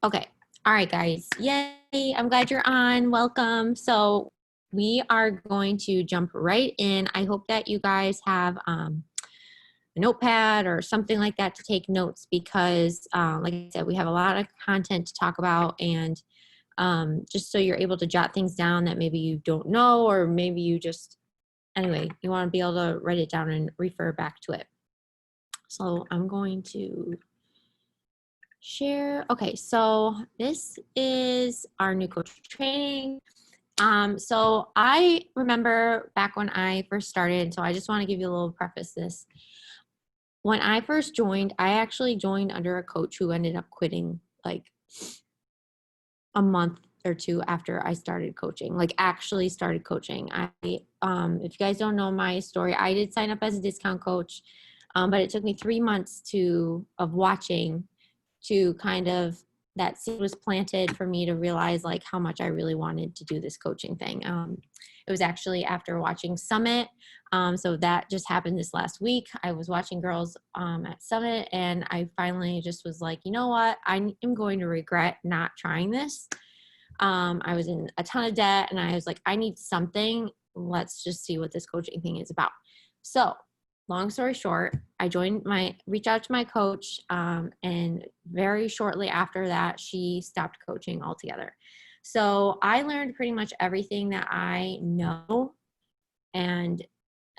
Okay. All right, guys. Yay. I'm glad you're on. Welcome. So we are going to jump right in. I hope that you guys have a notepad or something like that to take notes because, like I said, we have a lot of content to talk about, and just so you're able to jot things down that maybe you don't know, or maybe you just, anyway, you want to be able to write it down and refer back to it. So I'm going to share. Okay, so this is our new coach training. So I remember back when I first started, so I just want to give you a little preface this. When I first joined, I actually joined under a coach who ended up quitting like a month or two after I started coaching, like actually started coaching. If you guys don't know my story, I did sign up as a discount coach, but it took me 3 months of watching to kind of, that seed was planted for me to realize like how much I really wanted to do this coaching thing. It was actually after watching Summit. So that just happened this last week. I was watching girls at Summit, and I finally just was like, you know what? I am going to regret not trying this. I was in a ton of debt, and I was like, I need something. Let's just see what this coaching thing is about. So long story short, I reached out to my coach, and very shortly after that, she stopped coaching altogether. So I learned pretty much everything that I know, and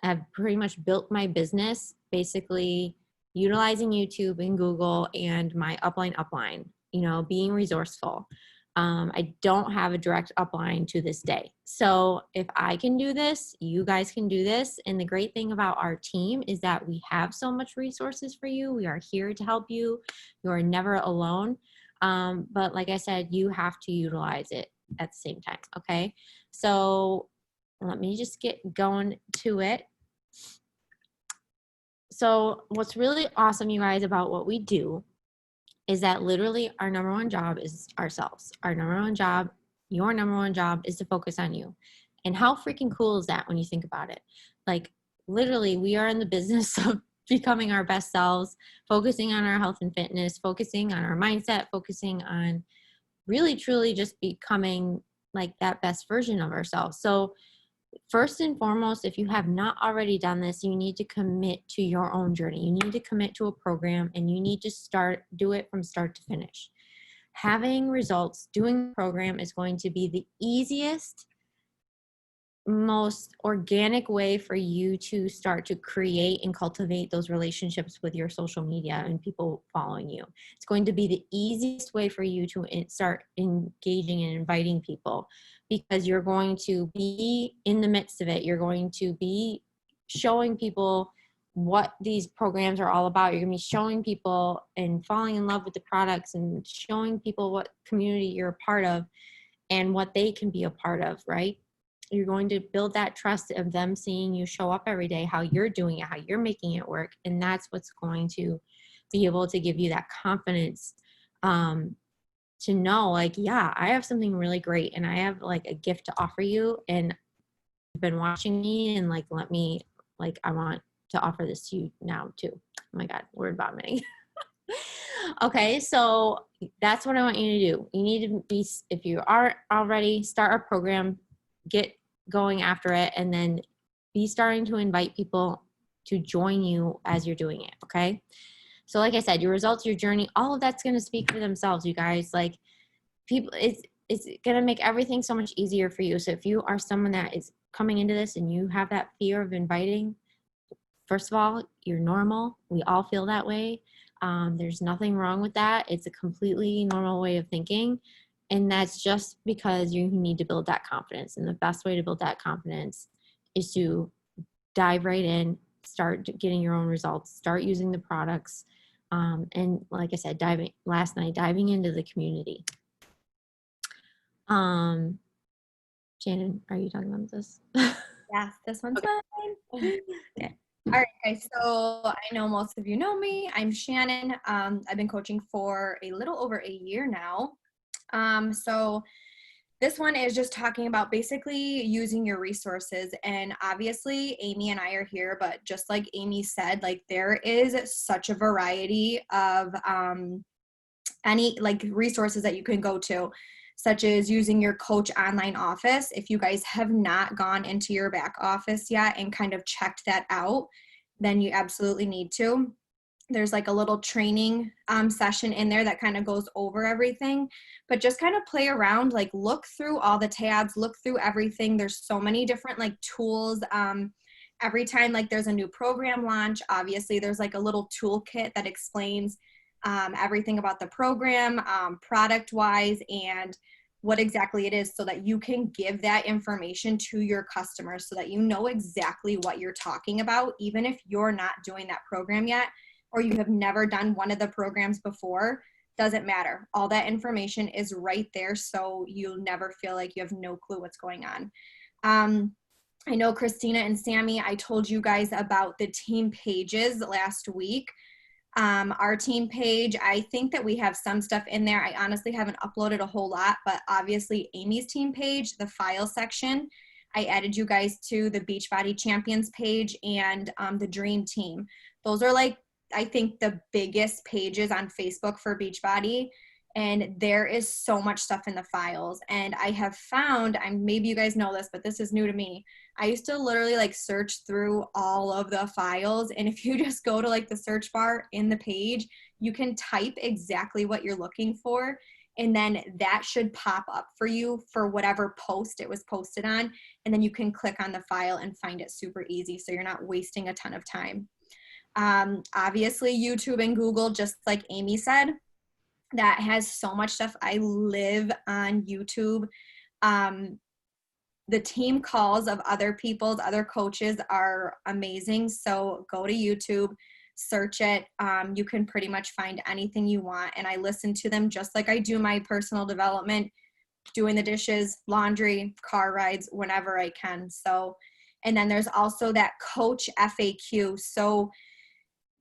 have pretty much built my business basically utilizing YouTube and Google and my upline, being resourceful. I don't have a direct upline to this day. So if I can do this, you guys can do this. And the great thing about our team is that we have so much resources for you. We are here to help you. You are never alone. But like I said, you have to utilize it at the same time. Okay. So let me just get going to it. So what's really awesome, you guys, about what we do is that literally our number one job is ourselves. Our number one job, your number one job, is to focus on you. And how freaking cool is that when you think about it? Like, literally, we are in the business of becoming our best selves, focusing on our health and fitness, focusing on our mindset, focusing on really, truly just becoming like that best version of ourselves. So first and foremost, if you have not already done this, you need to commit to your own journey. You need to commit to a program, and you need to do it from start to finish. Having results doing the program is going to be the easiest, most organic way for you to start to create and cultivate those relationships with your social media and people following you. It's going to be the easiest way for you to start engaging and inviting people, because you're going to be in the midst of it. You're going to be showing people what these programs are all about. You're going to be showing people and falling in love with the products and showing people what community you're a part of and what they can be a part of, right? You're going to build that trust of them seeing you show up every day, how you're doing it, how you're making it work. And that's what's going to be able to give you that confidence to know, like, yeah, I have something really great and I have like a gift to offer you. And you've been watching me, and like, I want to offer this to you now too. Oh my God, word vomiting. Okay, so that's what I want you to do. You need to be, if you are already, start a program, get going after it, and then be starting to invite people to join you as you're doing it. Okay. So like I said, your results, your journey, all of that's going to speak for themselves, you guys. Like, people, it's going to make everything so much easier for you. So if you are someone that is coming into this and you have that fear of inviting, first of all, you're normal. We all feel that way. There's nothing wrong with that. It's a completely normal way of thinking. And that's just because you need to build that confidence. And the best way to build that confidence is to dive right in, start getting your own results, start using the products. And like I said, diving into the community. Shannon, are you talking about this? Yes, this one's mine. Okay. All right, guys. So I know most of you know me. I'm Shannon. I've been coaching for a little over a year now. So this one is just talking about basically using your resources. And obviously, Amy and I are here, but just like Amy said, like, there is such a variety of any like resources that you can go to, such as using your Coach online office. If you guys have not gone into your back office yet and kind of checked that out, then you absolutely need to. There's like a little training session in there that kind of goes over everything, but just kind of play around, like look through all the tabs, look through everything. There's so many different like tools. Every time like there's a new program launch, obviously there's like a little toolkit that explains everything about the program, product wise, and what exactly it is, so that you can give that information to your customers so that you know exactly what you're talking about, even if you're not doing that program yet, or you have never done one of the programs before. Doesn't matter. All that information is right there, so you'll never feel like you have no clue what's going on. I know Christina and Sammy, I told you guys about the team pages last week. Our team page, I think that we have some stuff in there. I honestly haven't uploaded a whole lot, but obviously Amy's team page, the file section, I added you guys to the Beachbody Champions page and the Dream Team. Those are like, I think, the biggest pages on Facebook for Beachbody. And there is so much stuff in the files. And I have found, maybe you guys know this, but this is new to me. I used to literally like search through all of the files. And if you just go to like the search bar in the page, you can type exactly what you're looking for. And then that should pop up for you for whatever post it was posted on. And then you can click on the file and find it super easy, so you're not wasting a ton of time. Obviously YouTube and Google, just like Amy said, that has so much stuff. I live on YouTube. The team calls of other coaches are amazing. So go to YouTube, search it. You can pretty much find anything you want. And I listen to them just like I do my personal development, doing the dishes, laundry, car rides, whenever I can. So, and then there's also that Coach FAQ. So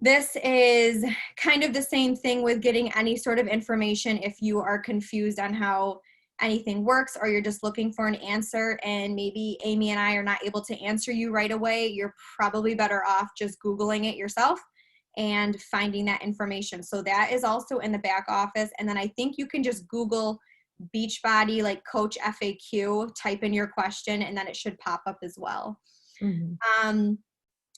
this is kind of the same thing with getting any sort of information. If you are confused on how anything works, or you're just looking for an answer and maybe Amy and I are not able to answer you right away, you're probably better off just Googling it yourself and finding that information. So that is also in the back office. And then I think you can just Google Beachbody, like Coach FAQ, type in your question, and then it should pop up as well. Mm-hmm.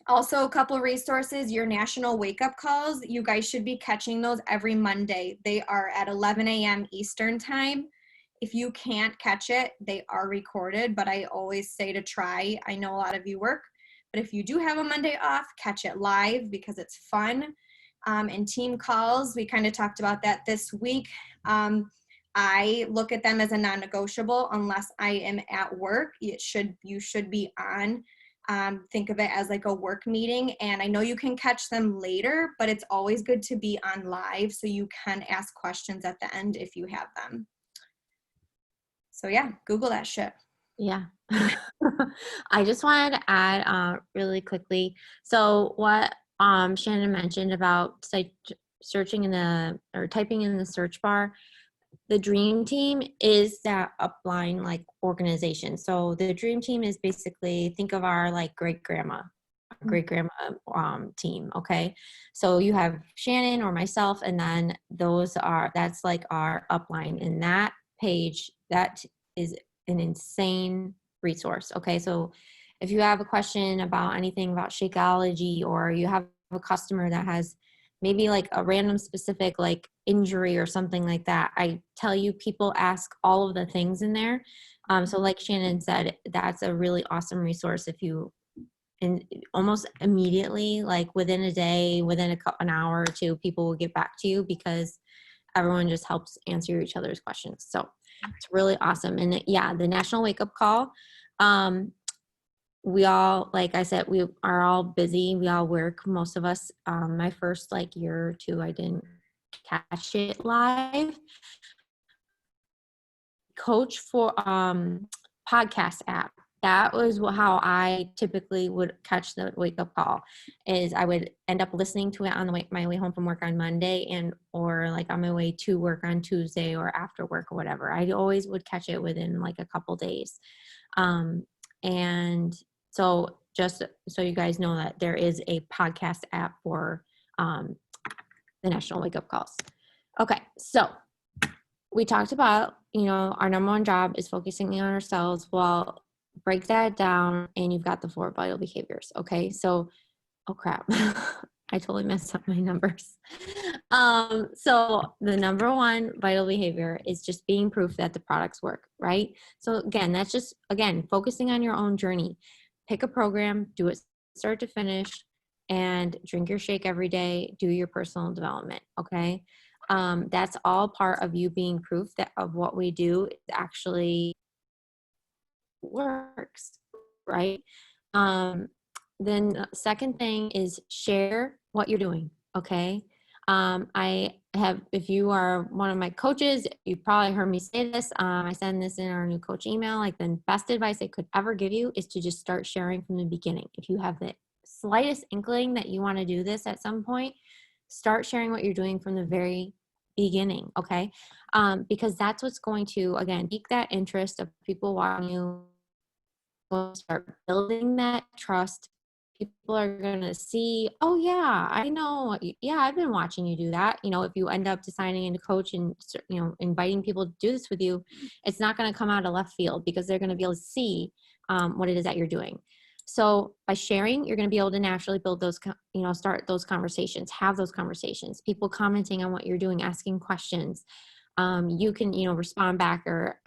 Also, a couple resources, your national wake-up calls. You guys should be catching those every Monday. They are at 11 a.m. Eastern time. If you can't catch it, they are recorded, but I always say to try. I know a lot of you work, but if you do have a Monday off, catch it live because it's fun. And team calls, we kind of talked about that this week. I look at them as a non-negotiable unless I am at work. You should be on. Think of it as like a work meeting, and I know you can catch them later, but it's always good to be on live so you can ask questions at the end if you have them. So yeah, Google that shit. Yeah. I just wanted to add really quickly. So what Shannon mentioned about searching or typing in the search bar, the Dream Team is that upline like organization. So the Dream Team is basically, think of our like great grandma team. Okay. So you have Shannon or myself, and then that's like our upline. In that page, that is an insane resource. Okay. So if you have a question about anything about Shakeology, or you have a customer that has maybe like a random specific like injury or something like that, I tell you, people ask all of the things in there. So like Shannon said, that's a really awesome resource. And almost immediately, like within a day, within an hour or two, people will get back to you because everyone just helps answer each other's questions. So it's really awesome. And yeah, the National Wake Up Call, we all, like I said, we are all busy. We all work, most of us. My first like year or two, I didn't catch it live. Coach for podcast app. That was how I typically would catch the wake up call. Is I would end up listening to it on my way home from work on Monday, or like on my way to work on Tuesday, or after work or whatever. I always would catch it within like a couple days. And so just so you guys know that there is a podcast app for the National Wake Up Calls. Okay, so we talked about, our number one job is focusing on ourselves. Well, break that down and you've got the 4 vital behaviors. Okay, so, oh crap, I totally messed up my numbers. So the number one vital behavior is just being proof that the products work, right? So again, that's just, again, focusing on your own journey. Pick a program, do it start to finish, and drink your shake every day, do your personal development, okay? That's all part of you being proof that of what we do actually works, right? Um, then the second thing is share what you're doing, okay? I have, if you are one of my coaches, you probably heard me say this. I send this in our new coach email. Like, the best advice I could ever give you is to just start sharing from the beginning. If you have the slightest inkling that you want to do this at some point, start sharing what you're doing from the very beginning, okay? Because that's what's going to, again, pique that interest of people watching you, start building that trust. People are going to see, oh yeah, I know. Yeah, I've been watching you do that. If you end up deciding into coach and, inviting people to do this with you, it's not going to come out of left field because they're going to be able to see what it is that you're doing. So by sharing, you're going to be able to naturally build those, start those conversations, have those conversations, people commenting on what you're doing, asking questions. You can, respond back or,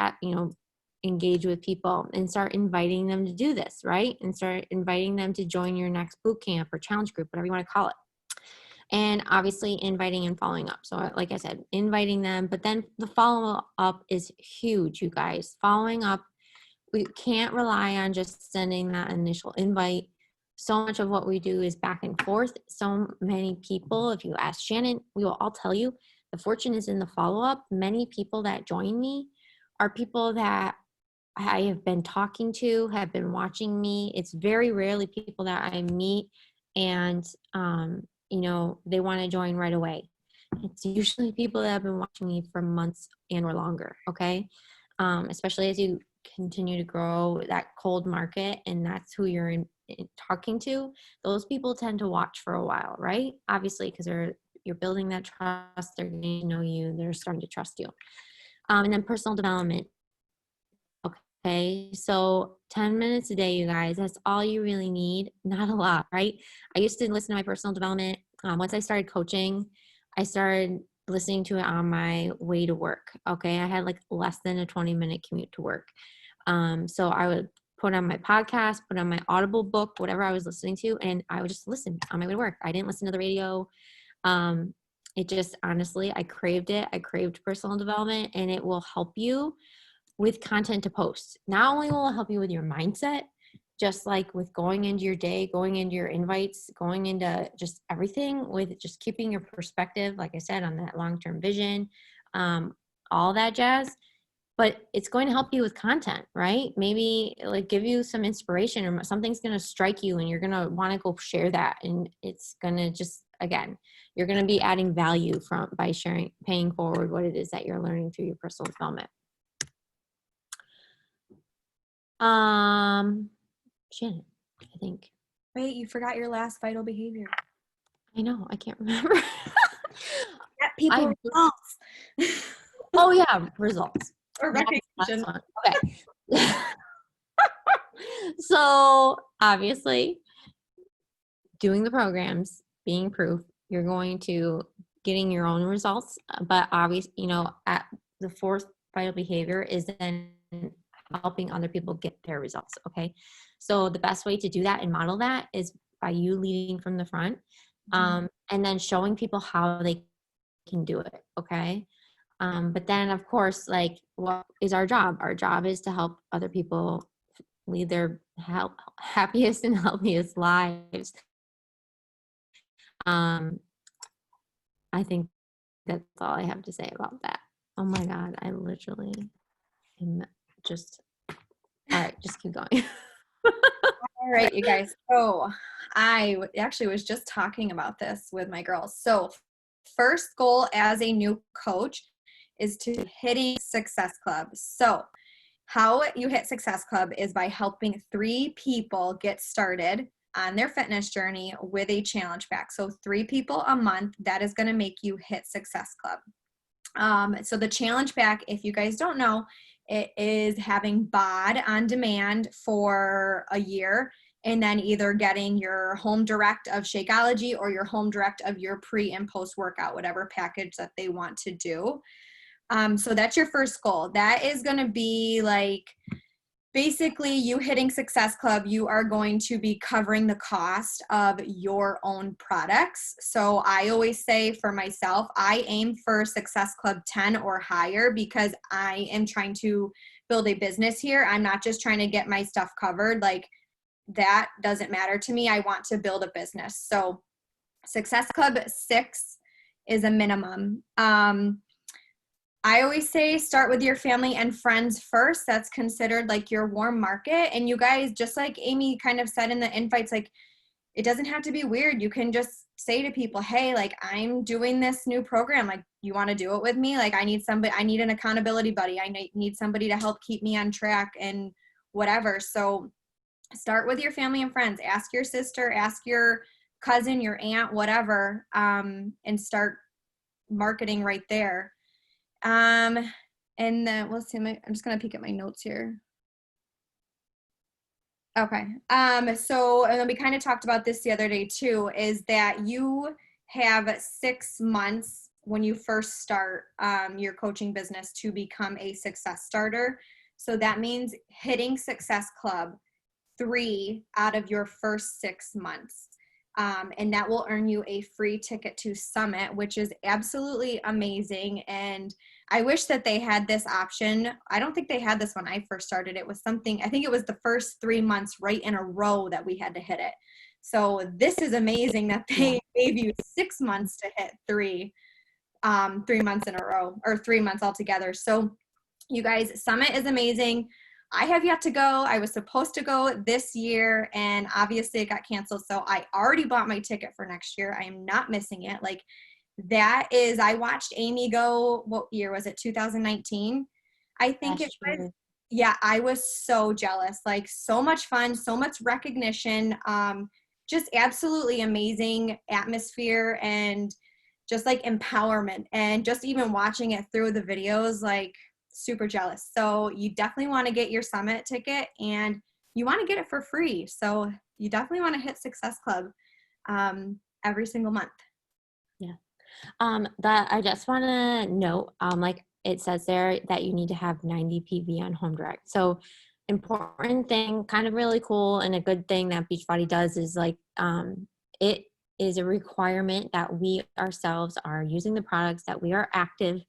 engage with people and start inviting them to do this, right? And start inviting them to join your next boot camp or challenge group, whatever you want to call it. And obviously inviting and following up. So like I said, inviting them, but then the follow up is huge, you guys. Following up, we can't rely on just sending that initial invite. So much of what we do is back and forth. So many people, if you ask Shannon, we will all tell you, the fortune is in the follow-up. Many people that join me are people that I have been talking to, have been watching me. It's very rarely people that I meet and, they want to join right away. It's usually people that have been watching me for months and or longer, okay? Especially as you continue to grow that cold market and that's who you're talking to, those people tend to watch for a while, right? Obviously, because you're building that trust, they're getting to know you, they're starting to trust you. And then personal development. Okay, so 10 minutes a day, you guys, that's all you really need. Not a lot, right? I used to listen to my personal development. Once I started coaching, I started listening to it on my way to work. Okay, I had like less than a 20-minute commute to work. So I would put on my podcast, put on my Audible book, whatever I was listening to, and I would just listen on my way to work. I didn't listen to the radio. It just, honestly, I craved it. I craved personal development, and it will help you with content to post. Not only will it help you with your mindset, just like with going into your day, going into your invites, going into just everything, with just keeping your perspective, like I said, on that long-term vision, all that jazz. But it's going to help you with content, right? Maybe like give you some inspiration, or something's going to strike you and you're going to want to go share that. And it's going to just, again, you're going to be adding value by sharing, paying forward what it is that you're learning through your personal development. Shannon, I think. Wait, you forgot your last vital behavior. I know, I can't remember. Get people results. Oh yeah, results. Or recognition. Okay. So obviously, doing the programs, being proof, you're going to getting your own results. But obviously, at the fourth vital behavior is then helping other people get their results. Okay. So the best way to do that and model that is by you leading from the front, and then showing people how they can do it. Okay. But then of course, like, what is our job? Our job is to help other people lead their happiest and healthiest lives. I think that's all I have to say about that. Oh my God, I literally am just, all right, just keep going. All right, you guys. So I actually was just talking about this with my girls. So first goal as a new coach is to hitting Success Club. So how you hit Success Club is by helping 3 people get started on their fitness journey with a challenge pack. So 3 people a month, that is going to make you hit Success Club. So the challenge pack, if you guys don't know, it is having BOD on demand for a year, and then either getting your home direct of Shakeology or your home direct of your pre and post workout, whatever package that they want to do. So that's your first goal. That is going to be like basically you hitting Success Club. You are going to be covering the cost of your own products. So I always say for myself, I aim for Success Club 10 or higher because I am trying to build a business here. I'm not just trying to get my stuff covered. Like that doesn't matter to me. I want to build a business. So Success Club 6 is a minimum. I always say start with your family and friends first. That's considered like your warm market. And you guys, just like Amy kind of said in the invites, like it doesn't have to be weird. You can just say to people, hey, like I'm doing this new program. Like you want to do it with me? Like I need somebody, I need an accountability buddy. I need somebody to help keep me on track and whatever. So start with your family and friends. Ask your sister, ask your cousin, your aunt, whatever, and start marketing right there. And then let's see, I'm just gonna peek at my notes here. Okay. So, and then we kind of talked about this the other day too, is that you have 6 months when you first start your coaching business to become a success starter. So that means hitting Success Club 3 out of your first 6 months. And that will earn you a free ticket to Summit, which is absolutely amazing. And I wish that they had this option. I don't think they had this when I first started. It was something, I think it was the first 3 months right in a row that we had to hit it. So this is amazing that they gave you 6 months to hit 3 months in a row, or 3 months altogether. So you guys, Summit is amazing. I have yet to go. I was supposed to go this year and obviously it got canceled. So I already bought my ticket for next year. I am not missing it. Like that is, I watched Amy go, what year was it? 2019. I think it was. Yeah, I was so jealous. Like so much fun, so much recognition. Just absolutely amazing atmosphere and just like empowerment, and just even watching it through the videos, like super jealous. So you definitely want to get your Summit ticket and you want to get it for free. So you definitely want to hit Success Club every single month. Yeah. That I just want to note, like it says there that you need to have 90 PV on home direct. So important thing, kind of really cool, and a good thing that Beachbody does is like, it is a requirement that we ourselves are using the products, that we are active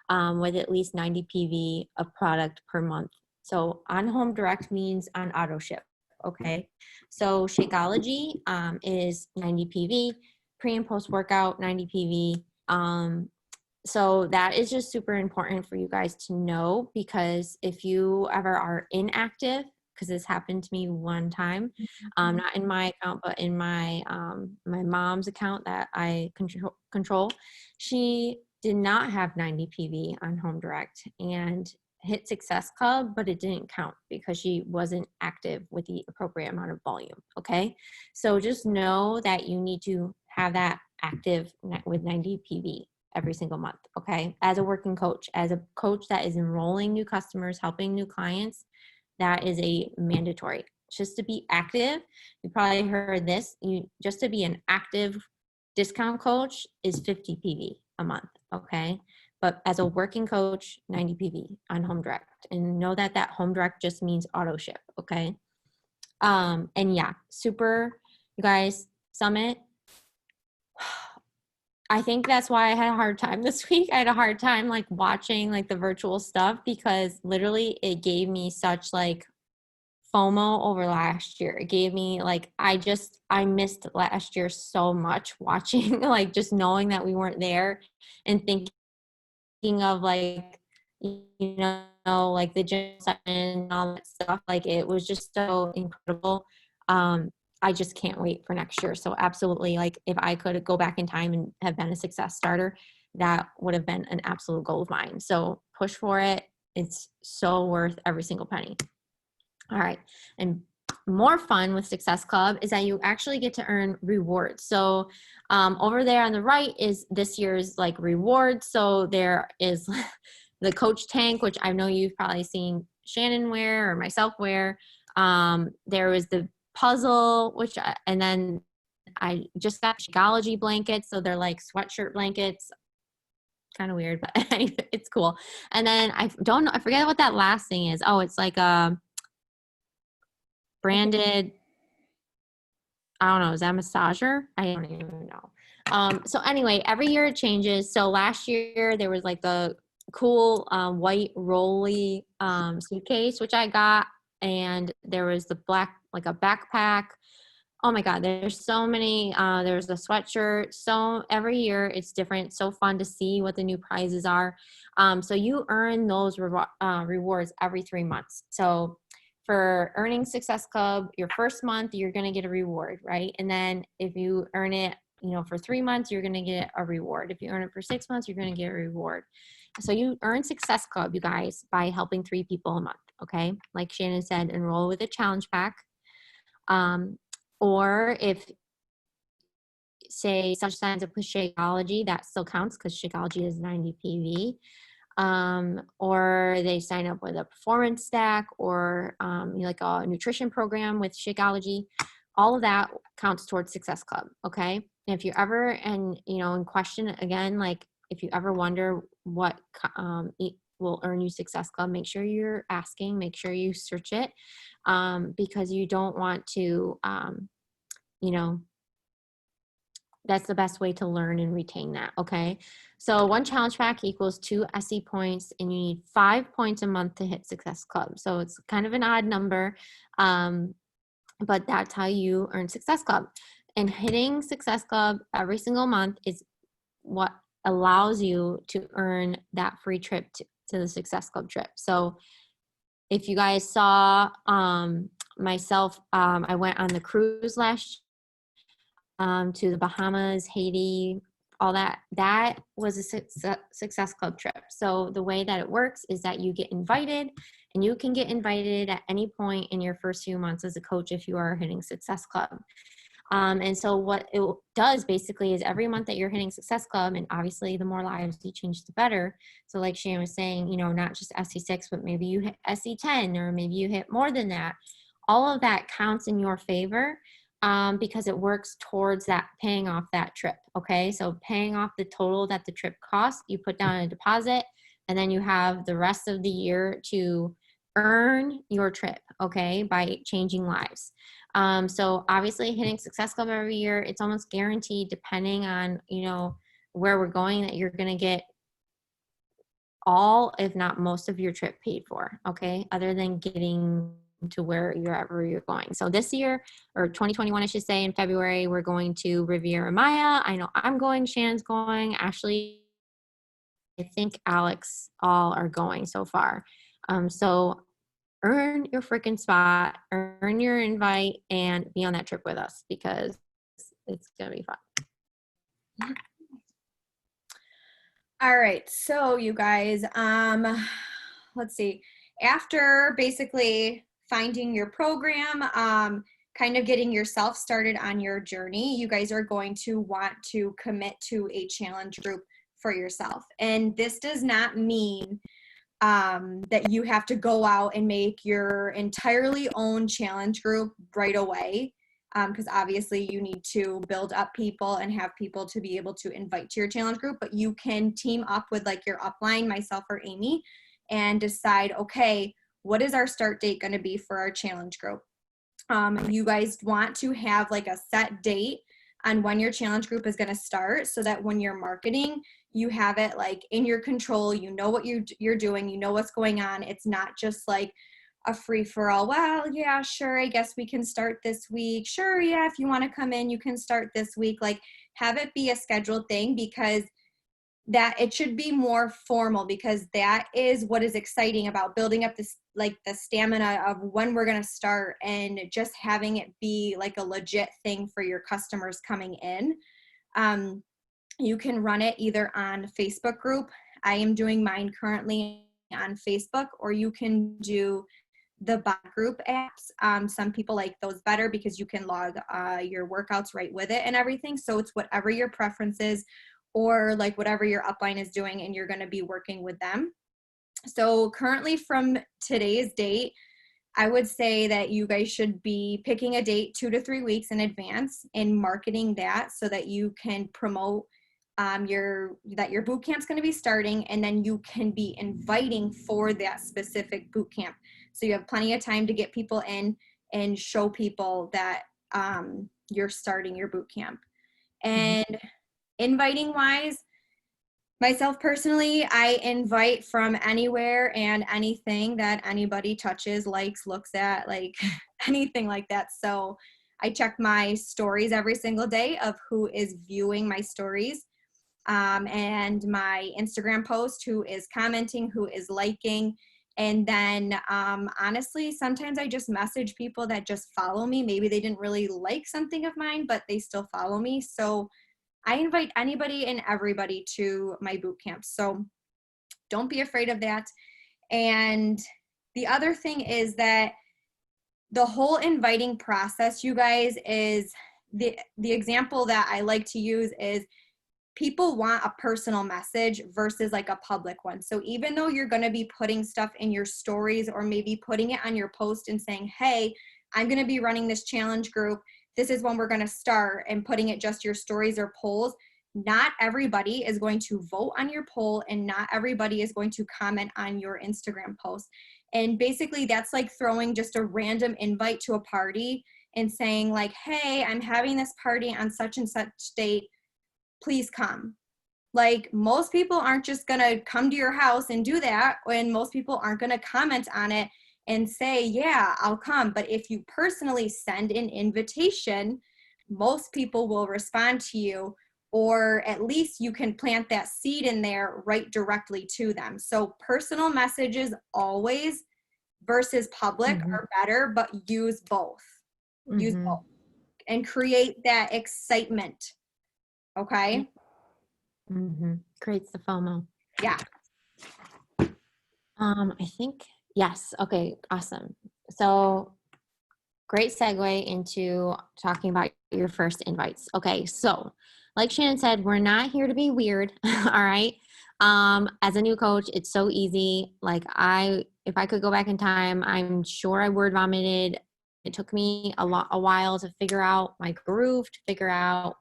with at least 90 PV of product per month. So on home direct means on auto ship. Okay. So Shakeology is 90 PV, pre and post workout 90 PV. So that is just super important for you guys to know, because if you ever are inactive, because this happened to me one time, not in my account, but in my my mom's account that I control, she did not have 90 PV on home direct and hit Success Club, but it didn't count because she wasn't active with the appropriate amount of volume. Okay. So just know that you need to have that active with 90 PV every single month. Okay. As a working coach, as a coach that is enrolling new customers, helping new clients, that is a mandatory. Just to be active, you probably heard this, just to be an active discount coach is 50 PV a month. Okay. But as a working coach, 90 PV on home direct, and know that that home direct just means auto ship. Okay. And yeah, super, you guys, Summit. I think that's why I had a hard time this week. I had a hard time like watching like the virtual stuff, because literally it gave me such like FOMO over last year. It gave me like, I missed last year so much watching, like just knowing that we weren't there and thinking of like, you know, like the gym and all that stuff. Like it was just so incredible. I just can't wait for next year. So absolutely, like if I could go back in time and have been a success starter, that would have been an absolute goal of mine. So push for it. It's so worth every single penny. All right. And more fun with Success Club is that you actually get to earn rewards. So over there on the right is this year's like rewards. So there is the Coach Tank, which I know you've probably seen Shannon wear or myself wear. There was the puzzle, and then I just got Shakeology blankets. So they're like sweatshirt blankets. Kind of weird, but it's cool. And then I forget what that last thing is. Oh, it's like a branded, I don't know, is that a massager? I don't even know. So anyway, every year it changes. So last year there was like the cool white rolly suitcase, which I got, and there was the black, like a backpack. Oh my God, there's so many. There's the sweatshirt. So every year it's different. So fun to see what the new prizes are. So you earn those rewards every 3 months. So for earning Success Club, your first month, you're going to get a reward, right? And then if you earn it, for 3 months, you're going to get a reward. If you earn it for 6 months, you're going to get a reward. So you earn Success Club, you guys, by helping 3 people a month, okay? Like Shannon said, enroll with a challenge pack. Or if, say, such signs of Shakeology, that still counts because Shakeology is 90 PV. Or they sign up with a performance stack or like a nutrition program with Shakeology. All of that counts towards Success Club, okay? And if you're ever in question again, like if you ever wonder what will earn you Success Club, make sure you're asking, make sure you search it, because you don't want to, that's the best way to learn and retain that, okay? So 1 challenge pack equals 2 SE points, and you need 5 points a month to hit Success Club. So it's kind of an odd number, but that's how you earn Success Club. And hitting Success Club every single month is what allows you to earn that free trip to the Success Club trip. So if you guys saw myself, I went on the cruise last to the Bahamas, Haiti, all that. That was a Success Club trip. So the way that it works is that you get invited, and you can get invited at any point in your first few months as a coach if you are hitting Success Club. And so what it does basically is every month that you're hitting Success Club, and obviously the more lives you change, the better. So like Shannon was saying, not just SE6, but maybe you hit SE10, or maybe you hit more than that. All of that counts in your favor. Because it works towards that paying off that trip, okay? So paying off the total that the trip costs, you put down a deposit, and then you have the rest of the year to earn your trip, okay, by changing lives. So obviously hitting Success Club every year, it's almost guaranteed, depending on, where we're going, that you're going to get all, if not most of your trip paid for, okay, other than getting to wherever you're going. So this year, or 2021, I should say, in February, we're going to Riviera Maya. I know I'm going, Shannon's going, Ashley, I think Alex, all are going so far. So earn your freaking spot, earn your invite, and be on that trip with us, because it's gonna be fun. All right, so you guys, let's see. After basically finding your program, kind of getting yourself started on your journey, you guys are going to want to commit to a challenge group for yourself. And this does not mean that you have to go out and make your entirely own challenge group right away. Because obviously you need to build up people and have people to be able to invite to your challenge group, but you can team up with like your upline, myself or Amy, and decide, okay, what is our start date going to be for our challenge group? You guys want to have like a set date on when your challenge group is going to start, so that when you're marketing, you have it like in your control, you know what you're doing, you know what's going on. It's not just like a free for all. Well, yeah, sure, I guess we can start this week. Sure, yeah, if you want to come in, you can start this week. Like, have it be a scheduled thing, because that it should be more formal, because that is what is exciting about building up this, like the stamina of when we're going to start, and just having it be like a legit thing for your customers coming in. You can run it either on Facebook group. I am doing mine currently on Facebook, or you can do the body group apps. Some people like those better because you can log your workouts right with it and everything. So it's whatever your preference is, or like whatever your upline is doing, and you're going to be working with them. So currently, from today's date, I would say that you guys should be picking a date 2 to 3 weeks in advance and marketing that so that you can promote your boot camp's going to be starting, and then you can be inviting for that specific boot camp. So you have plenty of time to get people in and show people that you're starting your boot camp. And inviting wise, myself personally, I invite from anywhere and anything that anybody touches, likes, looks at, like anything like that. So I check my stories every single day of who is viewing my stories, and my Instagram post, who is commenting, who is liking. And then honestly, sometimes I just message people that just follow me. Maybe they didn't really like something of mine, but they still follow me. So I invite anybody and everybody to my boot camp. So don't be afraid of that. And the other thing is that the whole inviting process, you guys, is the example that I like to use is people want a personal message versus like a public one. So even though you're going to be putting stuff in your stories or maybe putting it on your post and saying, hey, I'm going to be running this challenge group, this is when we're going to start, and putting it just your stories or polls, not everybody is going to vote on your poll, and not everybody is going to comment on your Instagram post. And basically that's like throwing just a random invite to a party and saying like, hey, I'm having this party on such and such date, please come. Like, most people aren't just going to come to your house and do that, and most people aren't going to comment on it and say, yeah, I'll come. But if you personally send an invitation, most people will respond to you, or at least you can plant that seed in there right directly to them. So personal messages always versus public are better, but use both. Use both and create that excitement. Okay. Creates the FOMO. Yeah. I think, yes. Okay, awesome. So great segue into talking about your first invites. Okay, so like Shannon said, we're not here to be weird. All right. As a new coach, it's so easy. Like if I could go back in time, I'm sure I word vomited. It took me a while to figure out my groove, to figure out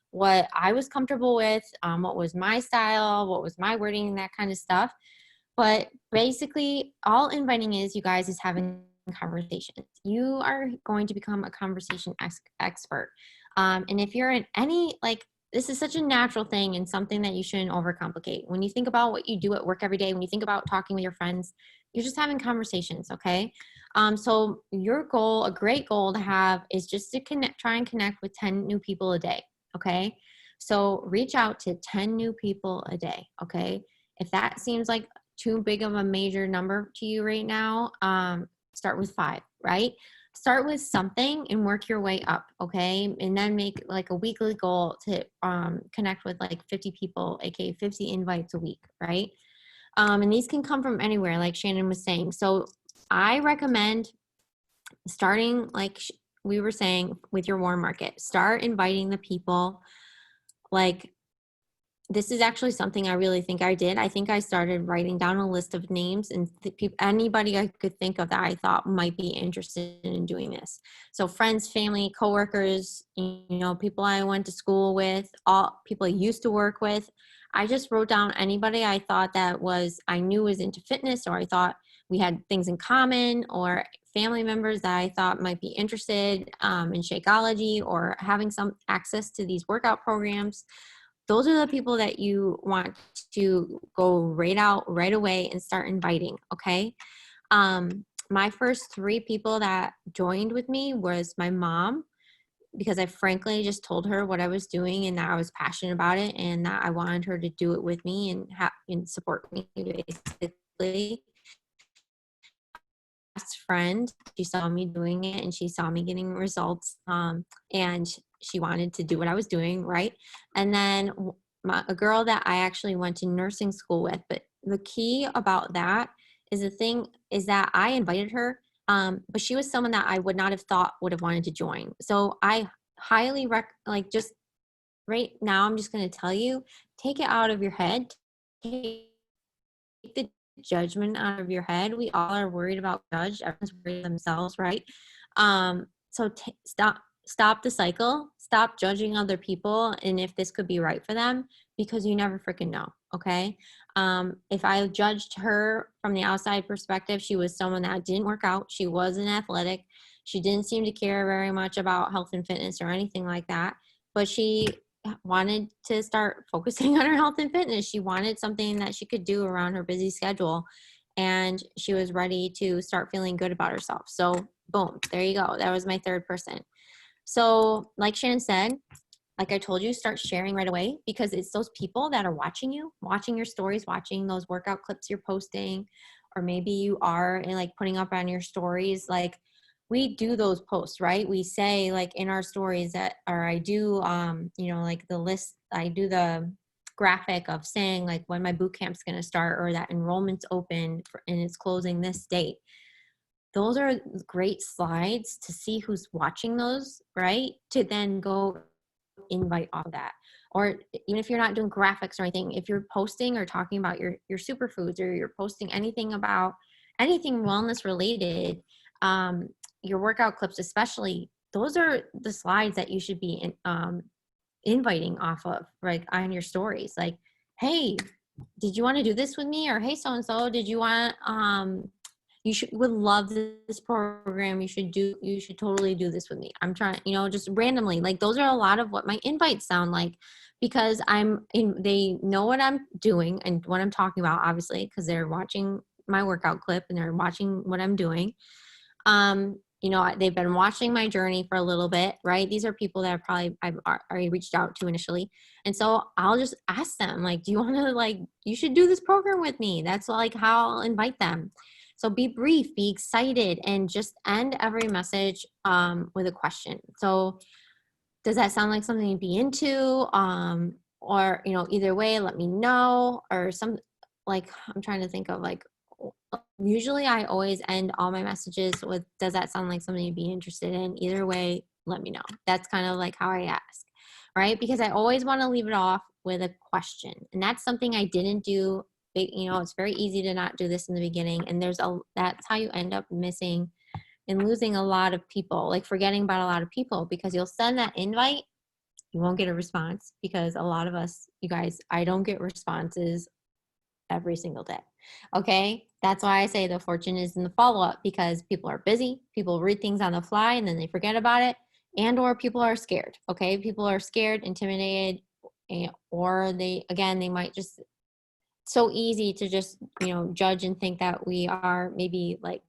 what I was comfortable with, what was my style, what was my wording, that kind of stuff. But basically, all inviting is, you guys, is having conversations. You are going to become a conversation expert. And if you're in any, like, this is such a natural thing and something that you shouldn't overcomplicate. When you think about what you do at work every day, when you think about talking with your friends, you're just having conversations, okay? So your goal, a great goal to have, is just to try and connect with 10 new people a day, okay? So reach out to 10 new people a day, okay? If that seems like too big of a major number to you right now, start with 5, right? Start with something and work your way up, okay? And then make like a weekly goal to connect with like 50 people, aka 50 invites a week, right? And these can come from anywhere, like Shannon was saying. So I recommend starting, like we were saying, with your warm market. Start inviting the people. Like, this is actually something I really think I did. I think I started writing down a list of names and anybody I could think of that I thought might be interested in doing this. So friends, family, coworkers, people I went to school with, all people I used to work with. I just wrote down anybody I thought I knew was into fitness, or I thought we had things in common, or family members that I thought might be interested in Shakeology or having some access to these workout programs. Those are the people that you want to go right away and start inviting, okay? My first 3 people that joined with me was my mom, because I frankly just told her what I was doing and that I was passionate about it and that I wanted her to do it with me and support me, basically. Best friend, she saw me doing it and she saw me getting results, and she wanted to do what I was doing, right? And then a girl that I actually went to nursing school with. But the key about that is, the thing is that I invited her. But she was someone that I would not have thought would have wanted to join. So I highly just right now, I'm just going to tell you, take it out of your head. Take the judgment out of your head. We all are worried about judge. Everyone's worried themselves, right? So stop the cycle. Stop judging other people and if this could be right for them, because you never freaking know. Okay. If I judged her from the outside perspective, she was someone that didn't work out. She wasn't athletic. She didn't seem to care very much about health and fitness or anything like that. But she wanted to start focusing on her health and fitness. She wanted something that she could do around her busy schedule. And she was ready to start feeling good about herself. So boom, there you go. That was my third person. So like Shannon said, like I told you, start sharing right away, because it's those people that are watching you, watching your stories, watching those workout clips you're posting, or maybe you are and like putting up on your stories. Like we do those posts, right? We say like in our stories that, or I do, like the list, I do the graphic of saying like when my boot camp's going to start, or that enrollment's open and it's closing this date. Those are great slides to see who's watching those, right? To then go invite off of that. Or even if you're not doing graphics or anything, if you're posting or talking about your superfoods, or you're posting anything about anything wellness related, your workout clips especially, those are the slides that you should be inviting off of, like on your stories. Like, hey, did you want to do this with me? Or hey, so and so, did you want would love this program. You should totally do this with me. I'm trying, just randomly. Like those are a lot of what my invites sound like, because they know what I'm doing and what I'm talking about, obviously, because they're watching my workout clip and they're watching what I'm doing. They've been watching my journey for a little bit, right? These are people that I've already reached out to initially. And so I'll just ask them, like, do you want to, you should do this program with me. That's like how I'll invite them. So be brief, be excited, and just end every message with a question. So does that sound like something you'd be into? Or, either way, let me know. Or I'm trying to think of usually I always end all my messages with, does that sound like something you'd be interested in? Either way, let me know. That's kind of like how I ask, right? Because I always want to leave it off with a question. And that's something I didn't do. It's very easy to not do this in the beginning. And that's how you end up missing and losing a lot of people, like forgetting about a lot of people, because you'll send that invite, you won't get a response, because a lot of us, you guys, I don't get responses every single day. Okay. That's why I say the fortune is in the follow-up, because people are busy. People read things on the fly and then they forget about it. Or people are scared. Okay. People are scared, intimidated, or they might just, so easy to just, judge and think that we are maybe like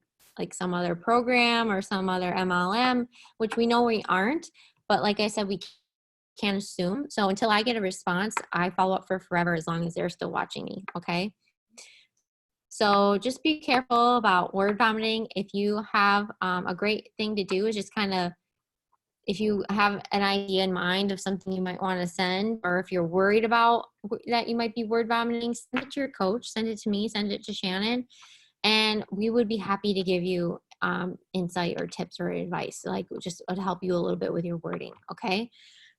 some other program or some other MLM, which we know we aren't. But like I said, we can't assume. So until I get a response, I follow up for forever, as long as they're still watching me. Okay. So just be careful about word vomiting. If you have a great thing to do is just kind of, if you have an idea in mind of something you might want to send, or if you're worried about that you might be word vomiting, send it to your coach, send it to me, send it to Shannon, and we would be happy to give you insight or tips or advice, like just to help you a little bit with your wording. Okay.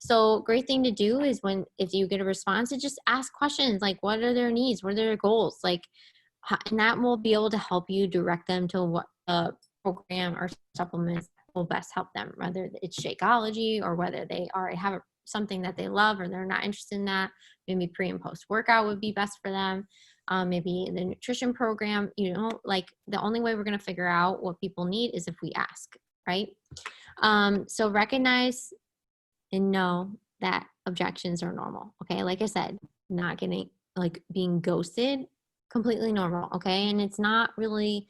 So great thing to do is if you get a response, to just ask questions like, what are their needs? What are their goals? And that will be able to help you direct them to what program or supplements will best help them, whether it's Shakeology or whether they already have something that they love or they're not interested in that. Maybe pre and post workout would be best for them. Maybe the nutrition program, the only way we're going to figure out what people need is if we ask, right? So recognize and know that objections are normal. Okay. Like I said, not getting being ghosted, completely normal. Okay. And it's not really,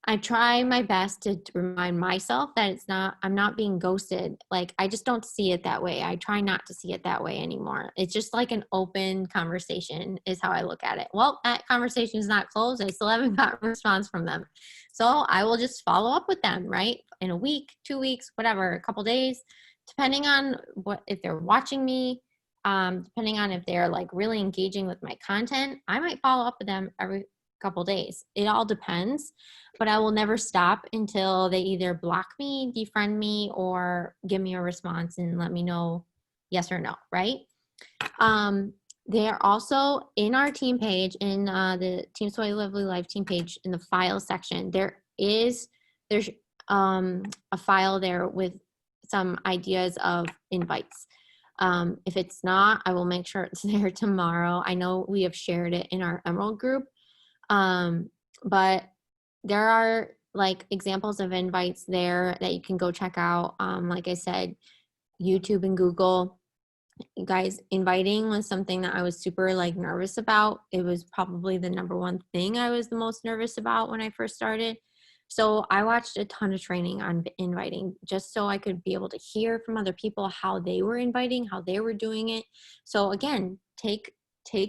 I try my best to remind myself that I'm not being ghosted. I just don't see it that way. I try not to see it that way anymore. It's just like an open conversation is how I look at it. Well, that conversation is not closed. I still haven't got a response from them. So I will just follow up with them, right? In a week, 2 weeks, whatever, a couple days, depending on if they're watching me, depending on if they're really engaging with my content. I might follow up with them every couple days. It all depends, but I will never stop until they either block me, defriend me, or give me a response and let me know yes or no, right? They're also in our team page, in the Team Soy Lovely Life team page, in the file section. There's a file there with some ideas of invites. If it's not, I will make sure it's there tomorrow. I know we have shared it in our Emerald group, but there are like examples of invites there that you can go check out. Like I said, YouTube and Google. You guys, inviting was something that I was super like nervous about. It was probably the number one thing I was the most nervous about when I first started. So I watched a ton of training on inviting just so I could be able to hear from other people how they were inviting, how they were doing it. So again, take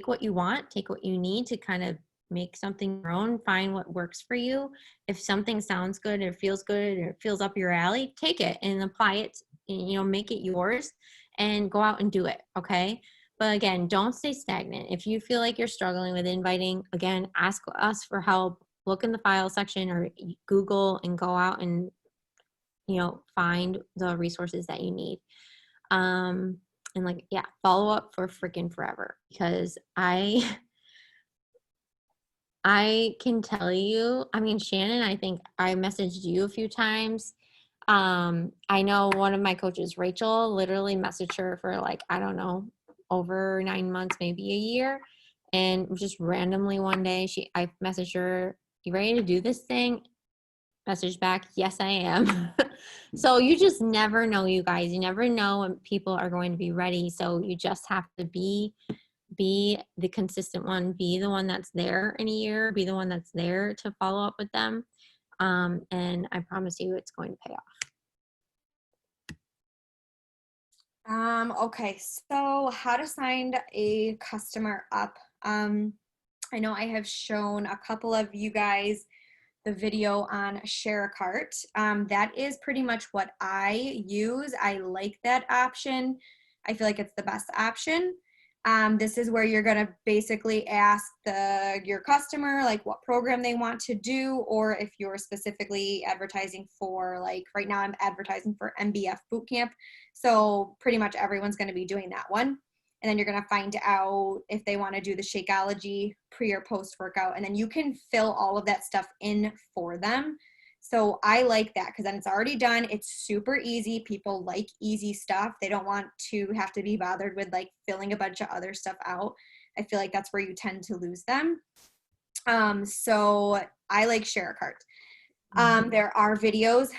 what you want, take what you need to kind of make something your own, find what works for you. If something sounds good or feels good or feels up your alley, take it and apply it, make it yours and go out and do it. Okay. But again, don't stay stagnant. If you feel like you're struggling with inviting, again, ask us for help. Look in the file section or Google and go out and, find the resources that you need. And follow up for freaking forever, because I can tell you, Shannon, I think I messaged you a few times. I know one of my coaches, Rachel, literally messaged her for I don't know, over 9 months, maybe a year. And just randomly one day I messaged her, "You ready to do this thing?" Message back, "Yes, I am." So you just never know, you guys. You never know when people are going to be ready. So you just have to be the consistent one, be the one that's there in a year, be the one that's there to follow up with them. And I promise you it's going to pay off. Okay, so how to sign a customer up. I know I have shown a couple of you guys the video on Share a Cart. That is pretty much what I use. I like that option. I feel like it's the best option. This is where you're going to basically ask your customer what program they want to do, or if you're specifically advertising for, right now I'm advertising for MBF Bootcamp. So pretty much everyone's going to be doing that one. And then you're going to find out if they want to do the Shakeology pre or post workout. And then you can fill all of that stuff in for them. So I like that because then it's already done. It's super easy. People like easy stuff. They don't want to have to be bothered with filling a bunch of other stuff out. I feel like that's where you tend to lose them. So I like Share a Cart. There are videos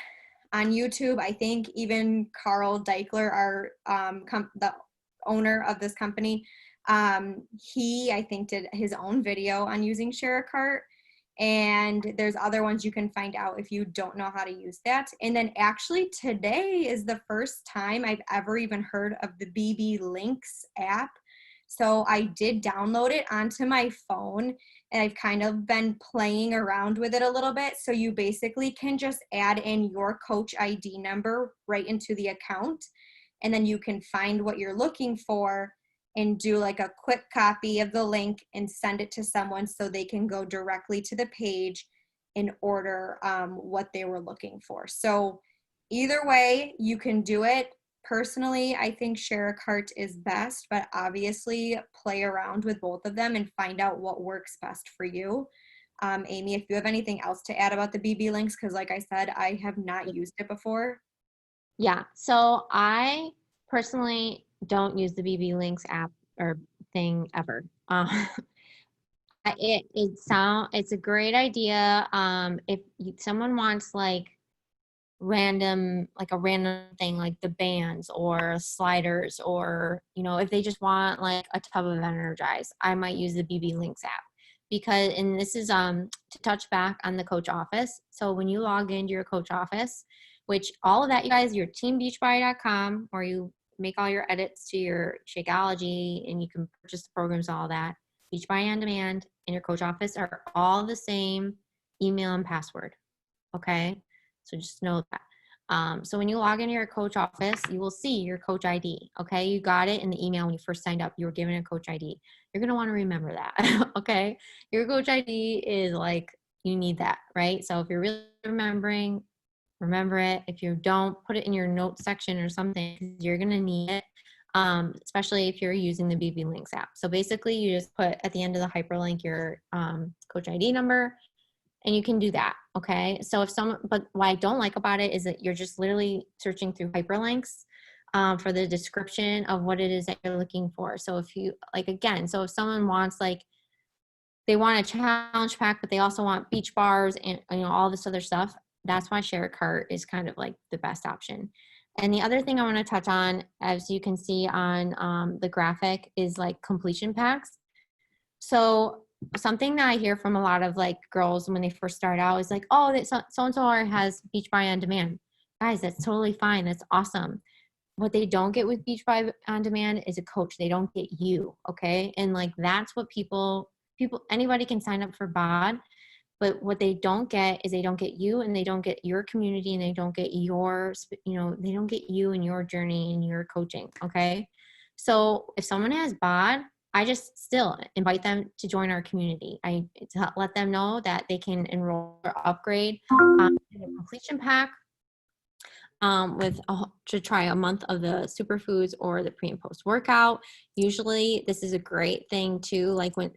on YouTube. I think even Carl Deichler, the owner of this company, he, I think, did his own video on using Share a Cart. And there's other ones you can find out if you don't know how to use that. And then actually today is the first time I've ever even heard of the BB Links app. So I did download it onto my phone and I've kind of been playing around with it a little bit. So you basically can just add in your coach ID number right into the account, and then you can find what you're looking for and do a quick copy of the link and send it to someone so they can go directly to the page and order what they were looking for. So either way, you can do it. Personally, I think Share a Cart is best, but obviously play around with both of them and find out what works best for you. Amy, if you have anything else to add about the BB Links, because like I said, I have not used it before. Yeah. So I personally don't use the BB Links app or thing ever. It's a great idea. If someone wants a random thing like the bands or sliders, or if they just want a tub of Energize, I might use the BB Links app, because, and this is to touch back on the coach office. So when you log into your coach office, which all of that, you guys, your teambeachbody.com, or you make all your edits to your Shakeology and you can purchase the programs, all that, Beachbody On Demand and your coach office are all the same email and password. Okay. So just know that. So when you log into your coach office, you will see your coach ID. Okay. You got it in the email when you first signed up. You were given a coach ID. you're going to want to remember that. Okay. Your coach ID is like, you need that, right? So if you're really remembering, remember it. If you don't, put it in your notes section or something, 'cause you're going to need it. Especially if you're using the BB Links app. So basically you just put at the end of the hyperlink your coach ID number, and you can do that. Okay. So if someone, but what I don't like about it is that you're just literally searching through hyperlinks for the description of what it is that you're looking for. So if you like, again, so if someone wants like, they want a challenge pack, but they also want beach bars and all this other stuff, that's why Share a Cart is kind of like the best option. And the other thing I want to touch on, as you can see on the graphic, is like completion packs. So something that I hear from a lot of like girls when they first start out is like, oh, that so-and-so has Beachbody on demand. Guys, that's totally fine. That's awesome. What they don't get with Beachbody on demand is a coach. They don't get you. Okay. And like, that's what people, anybody can sign up for BOD, but what they don't get is they don't get you, and they don't get your community, and they don't get your, they don't get you and your journey and your coaching. Okay. So if someone has BOD, I just still invite them to join our community. To let them know that they can enroll or upgrade in a completion pack to try a month of the superfoods or the pre and post workout. Usually this is a great thing too, like with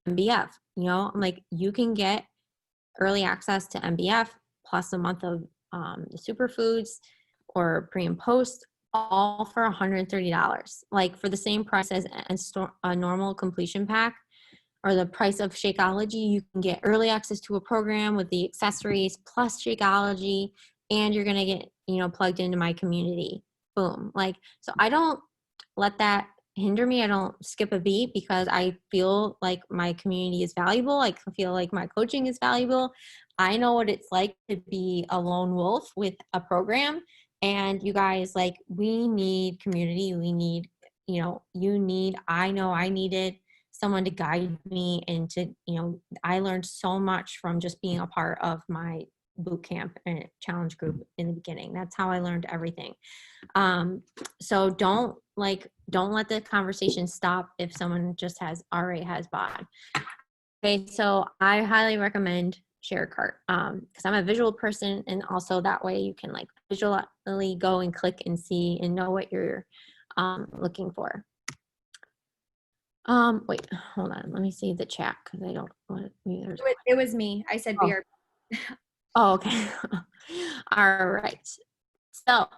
MBF, like you can get early access to MBF plus a month of the superfoods or pre and post, all for $130, like for the same price as a normal completion pack, or the price of Shakeology. You can get early access to a program with the accessories plus Shakeology, and you're going to get, plugged into my community. Boom. Like, so I don't let that hinder me. I don't skip a beat because I feel like my community is valuable. I feel like my coaching is valuable. I know what it's like to be a lone wolf with a program. And you guys, like, we need community. We need, I know I needed someone to guide me and to, I learned so much from just being a part of my boot camp and challenge group in the beginning. That's how I learned everything. So don't let the conversation stop if someone just already has BOD. Okay, so I highly recommend Share a Cart because I'm a visual person, and also that way you can like visually go and click and see and know what you're looking for. Wait, hold on. Let me see the chat because I don't want to. It was me. I said BRB. Oh, okay. All right. So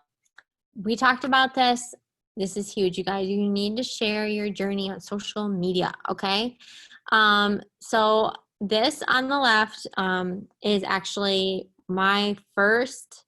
we talked about this. This is huge, you guys. You need to share your journey on social media, okay? So this on the left is actually my first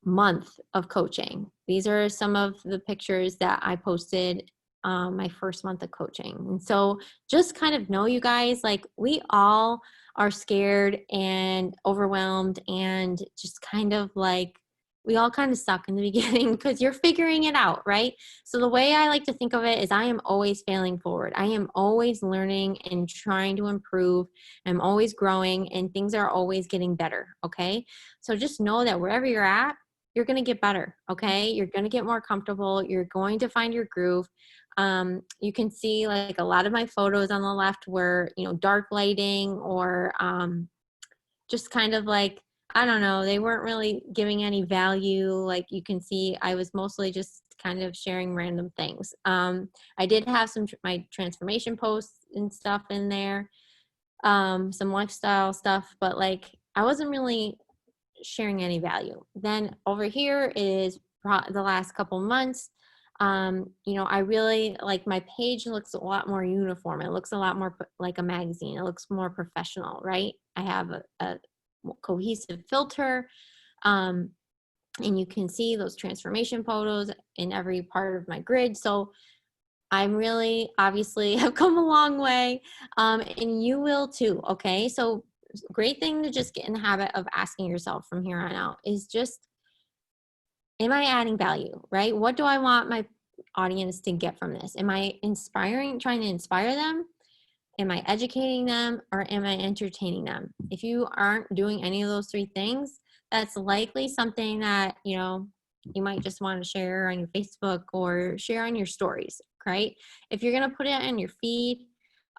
month of coaching. These are some of the pictures that I posted my first month of coaching. And so just kind of know, you guys, like we all are scared and overwhelmed and just kind of like, we all kind of suck in the beginning because you're figuring it out, right? So the way I like to think of it is I am always failing forward. I am always learning and trying to improve. I'm always growing and things are always getting better, okay? So just know that wherever you're at, you're going to get better, okay? You're going to get more comfortable. You're going to find your groove. You can see like a lot of my photos on the left were, dark lighting or just kind of like, I don't know, they weren't really giving any value. Like you can see, I was mostly just kind of sharing random things. I did have my transformation posts and stuff in there, some lifestyle stuff, but like I wasn't really sharing any value. Then over here is the last couple months. I really like my page looks a lot more uniform. It looks a lot more like a magazine. It looks more professional, right? I have a cohesive filter. And you can see those transformation photos in every part of my grid. So I'm really obviously have come a long way. And you will too. Okay. So great thing to just get in the habit of asking yourself from here on out is just, am I adding value, right? What do I want my audience to get from this? Am I trying to inspire them? Am I educating them, or am I entertaining them? If you aren't doing any of those three things, that's likely something that, you might just want to share on your Facebook or share on your stories, right? If you're going to put it in your feed,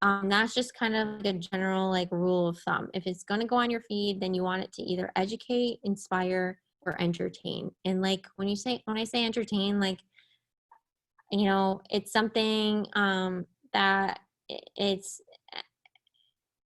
that's just kind of like a general like rule of thumb. If it's going to go on your feed, then you want it to either educate, inspire, or entertain. And like when I say entertain, like, you know, it's something that it's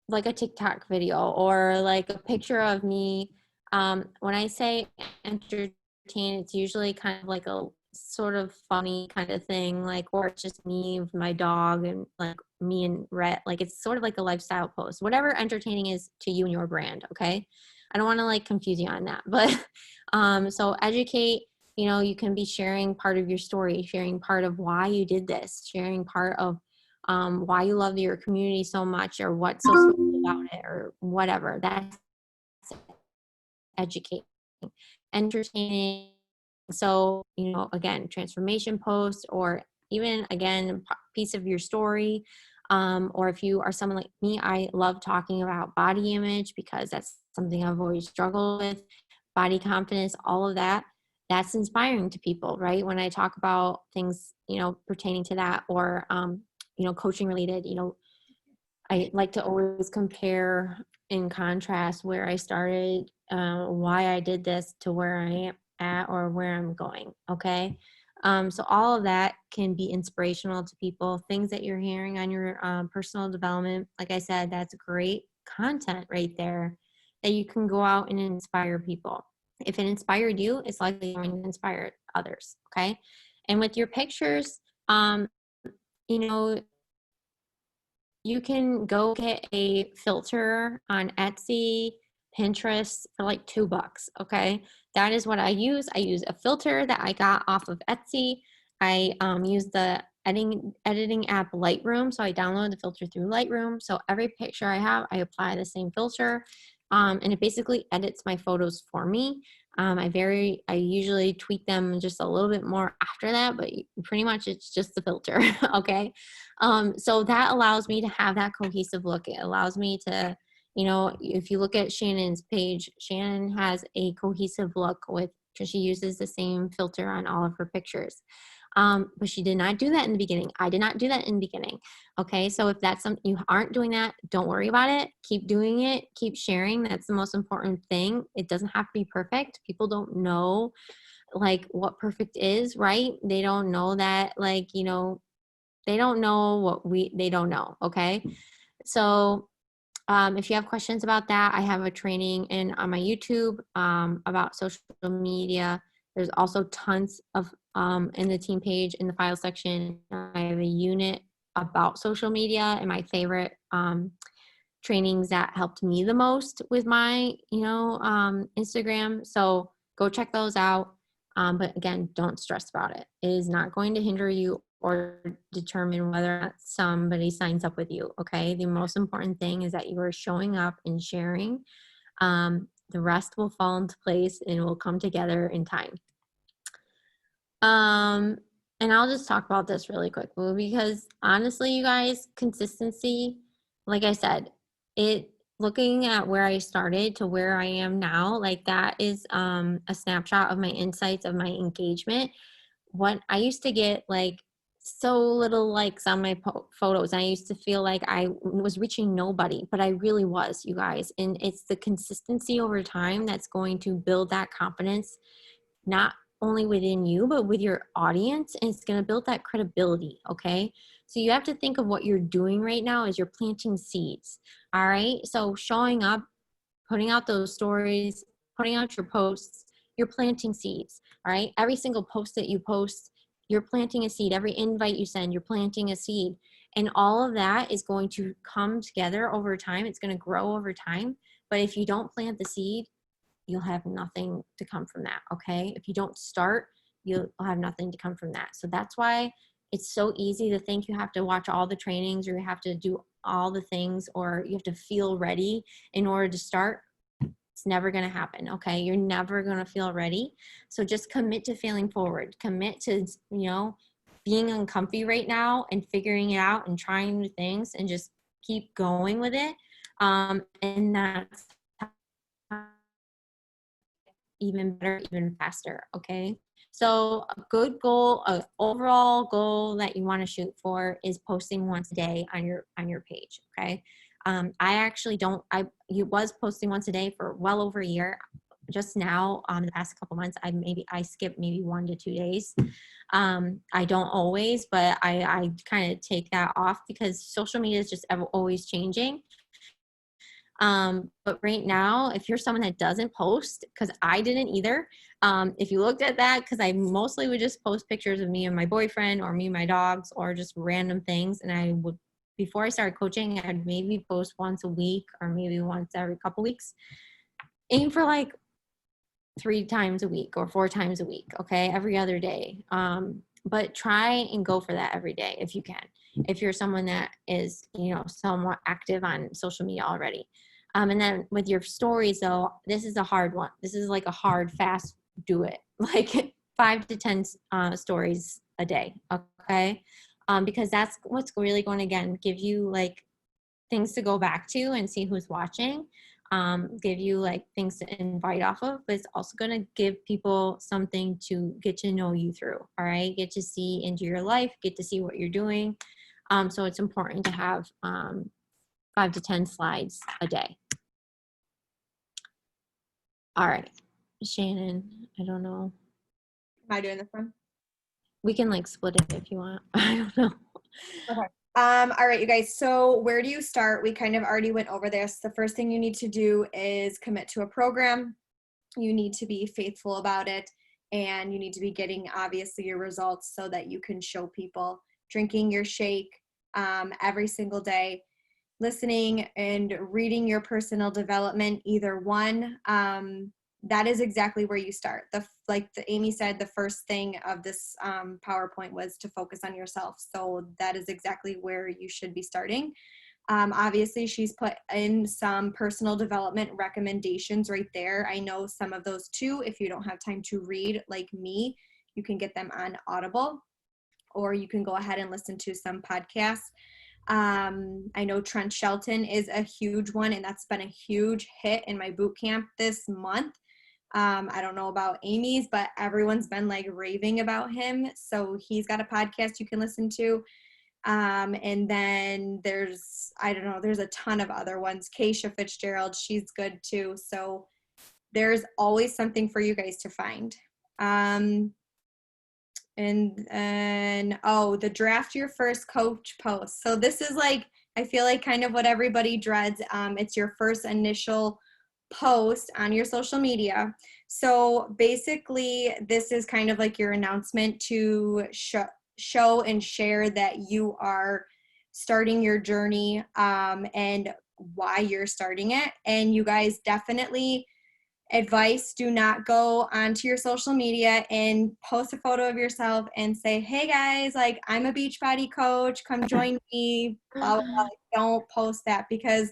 like a TikTok video or like a picture of me. When I say entertain, it's usually kind of like a sort of funny kind of thing, like, or it's just me with my dog and like me and Rhett. Like, it's sort of like a lifestyle post, whatever entertaining is to you and your brand. Okay. I don't want to like confuse you on that, but so educate, you know, you can be sharing part of your story, sharing part of why you did this, sharing part of why you love your community so much or what's so special about it or whatever. That's educating. Entertaining. So, you know, again, transformation post or even again, piece of your story. Or if you are someone like me, I love talking about body image because that's something I've always struggled with, body confidence, all of that. That's inspiring to people, right? When I talk about things, you know, pertaining to that or, you know, coaching related, you know, I like to always compare in contrast where I started, why I did this to where I am at or where I'm going. Okay. So all of that can be inspirational to people. Things that you're hearing on your personal development, like I said, that's great content right there that you can go out and inspire people. If it inspired you, it's likely going to inspire others. Okay. And with your pictures, you know, you can go get a filter on Etsy, Pinterest for like $2. Okay. That is what I use. I use a filter that I got off of Etsy. I use the editing app Lightroom. So I download the filter through Lightroom. So every picture I have, I apply the same filter. And it basically edits my photos for me. I usually tweak them just a little bit more after that, but pretty much it's just the filter. Okay. So that allows me to have that cohesive look. It allows me to, you know, if you look at Shannon's page, Shannon has a cohesive look with, because she uses the same filter on all of her pictures. But she did not do that in the beginning. I did not do that in the beginning. Okay. So if that's something you aren't doing that, don't worry about it. Keep doing it. Keep sharing. That's the most important thing. It doesn't have to be perfect. People don't know like what perfect is, right? They don't know that, like, you know, they don't know they don't know. Okay. So if you have questions about that, I have a training on my YouTube about social media. There's also tons of in the team page in the file section. I have a unit about social media and my favorite trainings that helped me the most with my, you know, Instagram. So go check those out. But again, don't stress about it. It is not going to hinder you or determine whether or not somebody signs up with you. Okay. The most important thing is that you are showing up and sharing. The rest will fall into place and will come together in time. And I'll just talk about this really quickly because honestly, you guys, consistency, like I said, it looking at where I started to where I am now, like that is a snapshot of my insights of my engagement. What I used to get like so little likes on my photos. I used to feel like I was reaching nobody, but I really was, you guys. And it's the consistency over time that's going to build that confidence, not only within you, but with your audience. And it's going to build that credibility. Okay. So you have to think of what you're doing right now as you're planting seeds. All right. So showing up, putting out those stories, putting out your posts, you're planting seeds. All right. Every single post that you post, you're planting a seed. Every invite you send, you're planting a seed. And all of that is going to come together over time. It's going to grow over time. But if you don't plant the seed, you'll have nothing to come from that. Okay. If you don't start, you'll have nothing to come from that. So that's why it's so easy to think you have to watch all the trainings or you have to do all the things or you have to feel ready in order to start. It's never going to happen. Okay. You're never going to feel ready. So just commit to failing forward, commit to, you know, being uncomfy right now and figuring it out and trying new things and just keep going with it. And that's even better, even faster. Okay. So a good goal, a overall goal that you want to shoot for is posting once a day on your page. Okay. I actually don't, you was posting once a day for well over a year. Just now, the past couple months, I skip maybe 1 to 2 days. I don't always, but I kind of take that off because social media is just always changing. But right now, if you're someone that doesn't post, because I didn't either, if you looked at that, because I mostly would just post pictures of me and my boyfriend or me and my dogs or just random things. And I would, before I started coaching, I'd maybe post once a week or maybe once every couple weeks. Aim for like 3 times a week or 4 times a week. Okay. Every other day. But try and go for that every day if you can. If you're someone that is, somewhat active on social media already. And then with your stories, though, this is a hard one. This is like a hard, fast do it, like 5 to 10 stories a day. Okay. Because that's what's really going to, again, give you like things to go back to and see who's watching. Give you like things to invite off of, but it's also going to give people something to get to know you through. All right. Get to see into your life, get to see what you're doing. So it's important to have 5 to 10 slides a day. All right. Shannon, I don't know. Am I doing this one? We can like split it if you want. I don't know. Okay. All right, you guys. So where do you start? We kind of already went over this. The first thing you need to do is commit to a program. You need to be faithful about it, and you need to be getting obviously your results so that you can show people. Drinking your shake every single day, listening and reading your personal development, either one. That is exactly where you start. Amy said, the first thing of this PowerPoint was to focus on yourself. So that is exactly where you should be starting. Obviously, she's put in some personal development recommendations right there. I know some of those too. If you don't have time to read like me, you can get them on Audible, or you can go ahead and listen to some podcasts. I know Trent Shelton is a huge one, and that's been a huge hit in my boot camp this month. I don't know about Amy's, but everyone's been like raving about him. So he's got a podcast you can listen to. And then there's a ton of other ones. Keisha Fitzgerald, she's good too. So there's always something for you guys to find. And then, the draft your first coach post. So this is like, I feel like kind of what everybody dreads. It's your first initial post on your social media. So basically, this is kind of like your announcement to show and share that you are starting your journey, and why you're starting it. And you guys definitely, advice, do not go onto your social media and post a photo of yourself and say, hey guys, like I'm a Beachbody coach, come join me, blah, blah, blah. Don't post that, because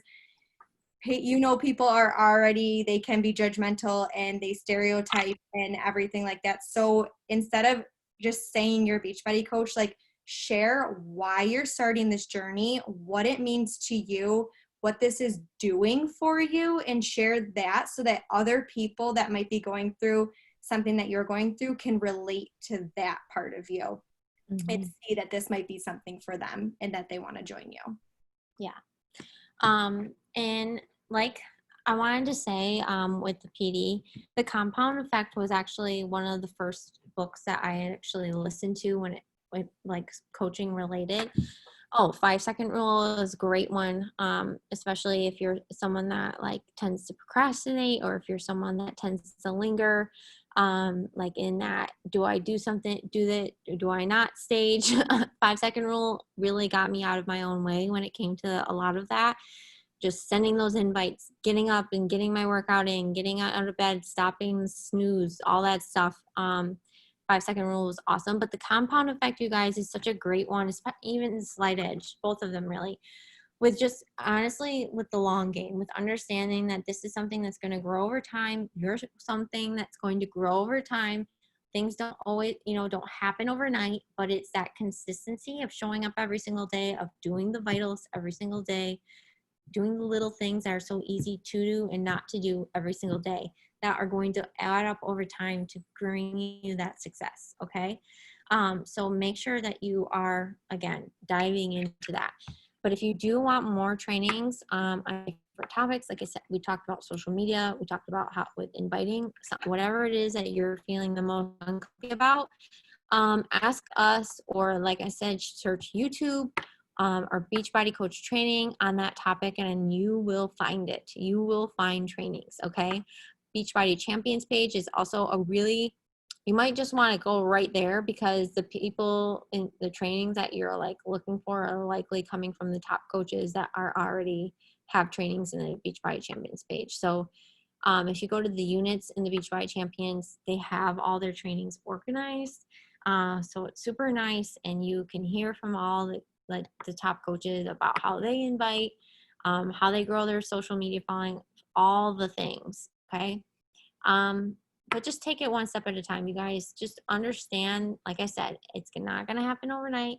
people are already, they can be judgmental and they stereotype and everything like that. So instead of just saying you're a Beachbody coach, like share why you're starting this journey, what it means to you, what this is doing for you, and share that so that other people that might be going through something that you're going through can relate to that part of you, and see that this might be something for them and that they want to join you. Yeah. And like I wanted to say, with the PD, The Compound Effect was actually one of the first books that I actually listened to when it like coaching related. 5-second rule is a great one, especially if you're someone that like tends to procrastinate, or if you're someone that tends to linger, like in that do I do something, do I not stage. 5-second rule really got me out of my own way when it came to a lot of that. Just sending those invites, getting up and getting my workout in, getting out of bed, stopping snooze, all that stuff. 5-second rule was awesome, but the compound effect, you guys, is such a great one. Even Slight Edge, both of them really, with just honestly with the long game, with understanding that this is something that's going to grow over time. You're something that's going to grow over time. Things don't always, don't happen overnight, but it's that consistency of showing up every single day, of doing the vitals every single day, doing the little things that are so easy to do and not to do every single day that are going to add up over time to bring you that success. Okay. So make sure that you are, again, diving into that. But if you do want more trainings for topics, like I said, we talked about social media, we talked about how with inviting, whatever it is that you're feeling the most uncomfortable about, ask us, or like I said, search YouTube or Beachbody Coach training on that topic, and you will find it. You will find trainings, okay? Beachbody Champions page is also a really, you might just want to go right there because the people in the trainings that you're like looking for are likely coming from the top coaches that are already have trainings in the Beachbody Champions page. So if you go to the units in the Beachbody Champions, they have all their trainings organized. So it's super nice, and you can hear from all the top coaches about how they invite, how they grow their social media following, all the things. Okay. But just take it one step at a time, you guys. Just understand, like I said, it's not going to happen overnight.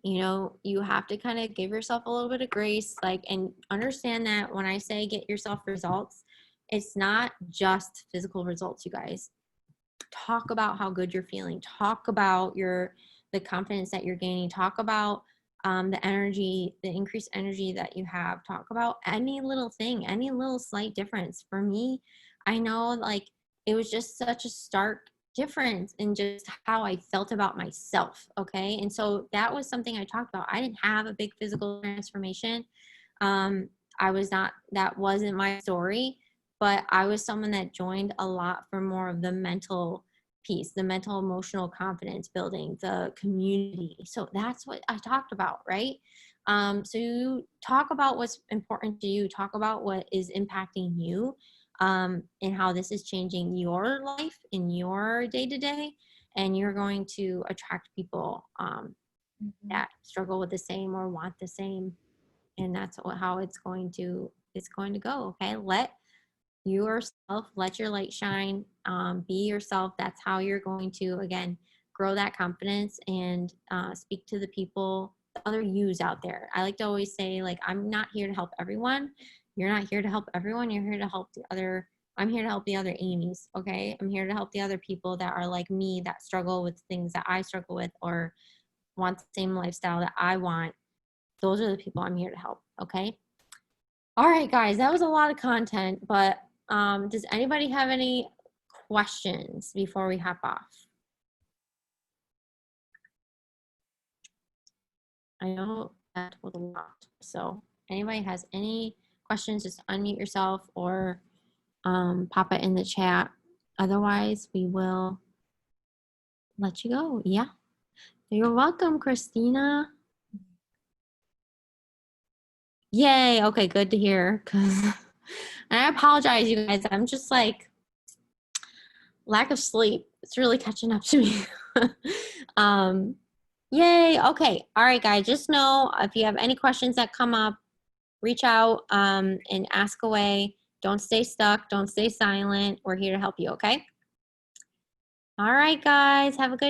You have to kind of give yourself a little bit of grace, and understand that when I say get yourself results, it's not just physical results, you guys. Talk about how good you're feeling. Talk about the confidence that you're gaining. Talk about the energy, the increased energy that you have. Talk about any little thing, any little slight difference. For me, I know it was just such a stark difference in just how I felt about myself. Okay. And so that was something I talked about. I didn't have a big physical transformation. That wasn't my story, but I was someone that joined a lot for more of the mental piece, the mental emotional confidence building, the community. So that's what I talked about, right? So you talk about what's important to you, talk about what is impacting you, and how this is changing your life in your day-to-day, and you're going to attract people that struggle with the same or want the same. And that's how it's going to go. Okay. Let your light shine, be yourself. That's how you're going to, again, grow that confidence and speak to the people, the other yous out there. I like to always say, I'm not here to help everyone. You're not here to help everyone. I'm here to help the other Amy's. Okay. I'm here to help the other people that are like me, that struggle with things that I struggle with, or want the same lifestyle that I want. Those are the people I'm here to help. Okay. All right, guys, that was a lot of content, but does anybody have any questions before we hop off? I know that was a lot. So anybody has any questions, just unmute yourself or pop it in the chat. Otherwise, we will let you go. Yeah. You're welcome, Christina. Yay. Okay, good to hear. And I apologize, you guys. I'm just lack of sleep. It's really catching up to me. Yay. Okay. All right, guys. Just know if you have any questions that come up, reach out and ask away. Don't stay stuck. Don't stay silent. We're here to help you. Okay. All right, guys. Have a good